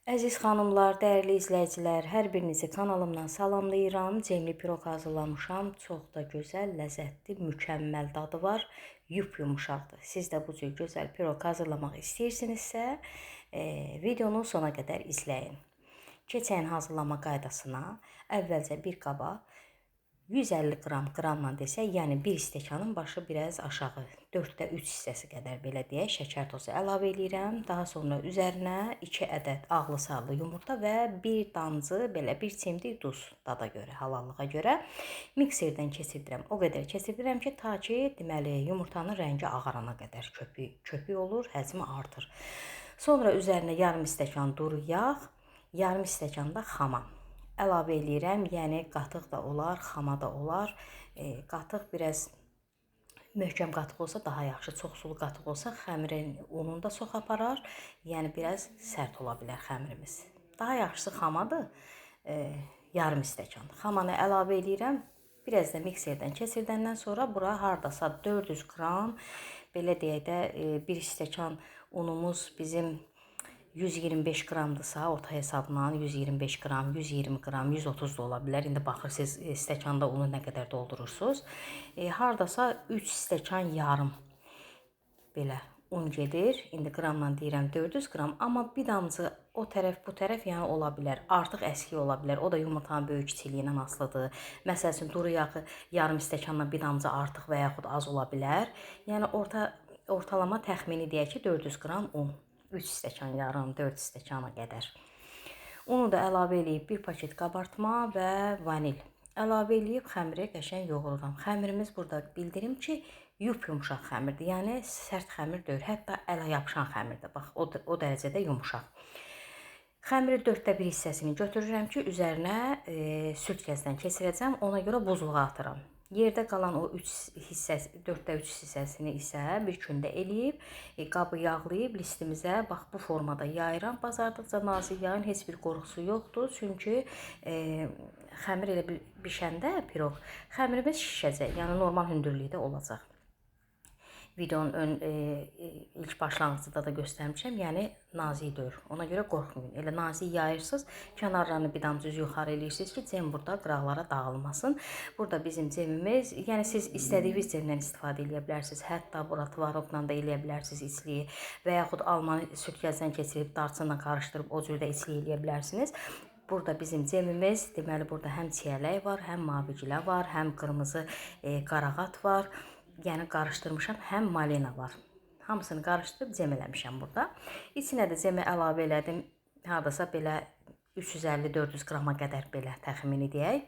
Əziz xanımlar, dəyərli izləyicilər, hər birinizi kanalımdan salamlayıram. Cemli piroq hazırlamışam. Çox da gözəl, ləzzətli, mükəmməl dadı var. Yumuşaqdır. Siz də bu cür gözəl piroq hazırlamaq istəyirsinizsə, videonu sona qədər izləyin. Keçən hazırlama qaydasına əvvəlcə bir qaba 150 qramla desək, yəni bir stəkanın başı biraz aşağı, 4də 3 hissəsi qədər belə deyək, şəkər tozu əlavə edirəm. Daha sonra üzərinə 2 ədəd ağlı sarlı yumurta və bir damcı belə bir çimdik duz, dada görə, halallığa görə mikserdən keçirdirəm. O qədər keçirdirəm ki, ta ki deməli yumurtanın rəngi ağarana qədər köpük olur, həcmi artır. Sonra üzərinə yarım stəkan duru yağ, yarım stəkan da xama əlavə eləyirəm. Yəni qatıq da olar, xama da olar. Qatıq biraz möhkəm qatıq olsa daha yaxşı. Çox sulu qatıq olsa xəmirin ununu da çox aparar. Yəni biraz sərt ola bilər xəmirimiz. Daha yaxşısı xamadır. Yarım stəkan xamanı əlavə eləyirəm. Biraz da mikserdən keçirdəndən sonra bura hardasa 400 qram, belə deyək də 1 stəkan unumuz bizim 125 qramdırsa, orta hesabla 125 qram, 120 qram, 130 da ola bilər. İndi baxır siz stəkanda unu nə qədər doldurursunuz. Hardasa 3 stəkan yarım belə un gedir. İndi qramla deyirəm 400 qram, amma bir damcı o tərəf bu tərəf yəni ola bilər. Artıq əski ola bilər. O da yumurtanın böyük kiçiliyindən asılıdır. Məsəl üçün duru yağı yarım stəkandan bir damcı artıq və yaxud az ola bilər. Yəni ortalama təxmini deyək ki 400 qram un. 3 stəkan yarım, 4 stəkana qədər. Unu da əlavə eləyib bir paket qabartma və vanil əlavə eləyib xəmiri qəşəng yoğururam. Xəmirimiz burada bildirim ki, yumuşaq xəmirdir. Yəni sərt xəmir deyil, hətta ələ yapışan xəmirdir. Bax, o dərəcədə yumuşaq. Xəmiri 4də 1 hissəsini götürürəm ki, üzərinə süd gəzdən keçirəcəm. Ona görə buzluğa atıram. Yerdə qalan o 4də 3 hissəsini isə bir gündə eləyib, qabı yağlayıb listimizə bax bu formada yayıram. Bazardıqca nazik yayın, heç bir qorxusu yoxdur. Çünki xəmir elə bişəndə piroq xəmirimiz şişəcək, yəni normal hündürlükdə olacaq. Videonun ilk başlanğıcında da göstərmişəm, yəni nazik deyil. Ona görə qorxmayın. Elə nazik yayırsınız, kənarlarını bir damcı yuxarı eləyirsiniz ki, cem burada qıraqlara dağılmasın. Burada bizim cemimiz, yəni siz istədiyiniz cemdən istifadə edə bilərsiniz. Hətta bura tvaroqla da eləyə bilərsiniz içliyi və yaxud almanı süd gəzdən keçirib darçınla qarışdırıb o cür də içliyi eləyə bilərsiniz. Burada bizim cemimiz, deməli burada həm çiyələk var, həm mavigilə var, həm qırmızı qarağat var. Yəni qarışdırmışam, həm malina var. Hamısını qarışdırıb cem eləmişəm burada. İçinə də cemi əlavə elədim. Hardasa belə 350-400 qrama qədər belə təxmini deyək.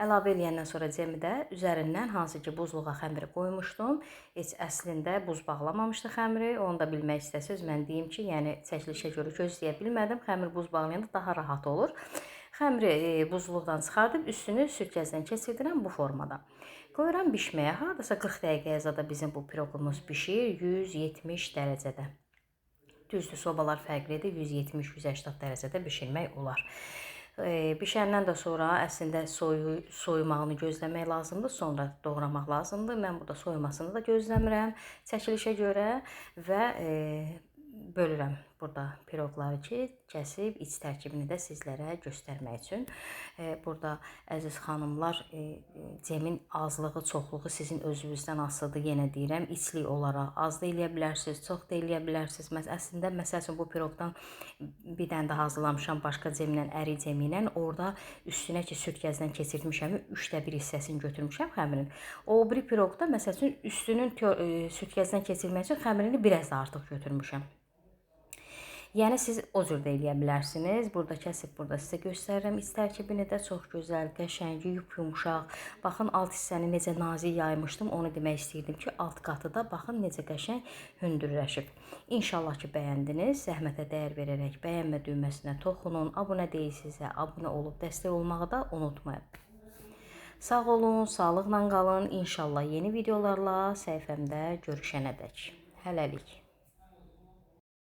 Əlavə eləyəndən sonra cemi də üzərindən hansı ki buzluğa xəmiri qoymuşdum. Heç əslində buz bağlamamışdı xəmiri. Onu da bilmək istəsiniz. Mən deyim ki, yəni çəkilişə görə gözləyə bilmədim. Xəmir buz bağlayanda daha rahat olur. Xəmiri buzluqdan çıxardıb üstünü süd gəzdən keçirdirəm bu formada. Qoyuram bişməyə. Hardasa 40 dəqiqəyə zada bizim bu piroqumuz bişir 170 dərəcədə. Düzdür, sobalar fərqlidir. 170-180 dərəcədə bişirmək olar. Bişəndən də sonra əslində soyumağını gözləmək lazımdır. Sonra doğramaq lazımdır. Mən burada soyumasını da gözləmirəm çəkilişə görə və bölürəm burada piroqları ki, kəsib iç tərkibini də sizlərə göstərmək üçün. Burada əziz xanımlar, cemin azlığı, çoxluğu sizin özünüzdən asılıdır. Yenə deyirəm, içlik olaraq az da eləyə bilərsiniz, çox da eləyə bilərsiniz. Əslində, məsəl üçün bu piroqdan bir dənə də hazırlamışam başqa cemlə, əri cemi ilə. Orada üstünə ki, süd gəzdən keçirmişəm, 3də 1 hissəsini götürmüşəm xəmirin. O biri piroqda, məsəl üçün, üstünün süd gəzdən keçirmək üçün xəmirini biraz da artıq götürmüşəm. Yəni siz o cür də eləyə bilərsiniz. Burada kəsib burada sizə göstərirəm. İç tərkibini də çox gözəl, qəşəng, yumuşaq. Baxın alt hissəni necə nazik yaymışdım. Onu demək istəyirdim ki, alt qatı da baxın necə qəşəng hündürləşib. İnşallah ki bəyəndiniz. Zəhmətə dəyər verərək bəyənmə düyməsinə toxunun. Abunə deyilsinizsə abunə olub dəstək olmağı da unutmayın. Sağ olun, sağlıqla qalın. İnşallah yeni videolarla səhifəmdə görüşənədək. Hələlik.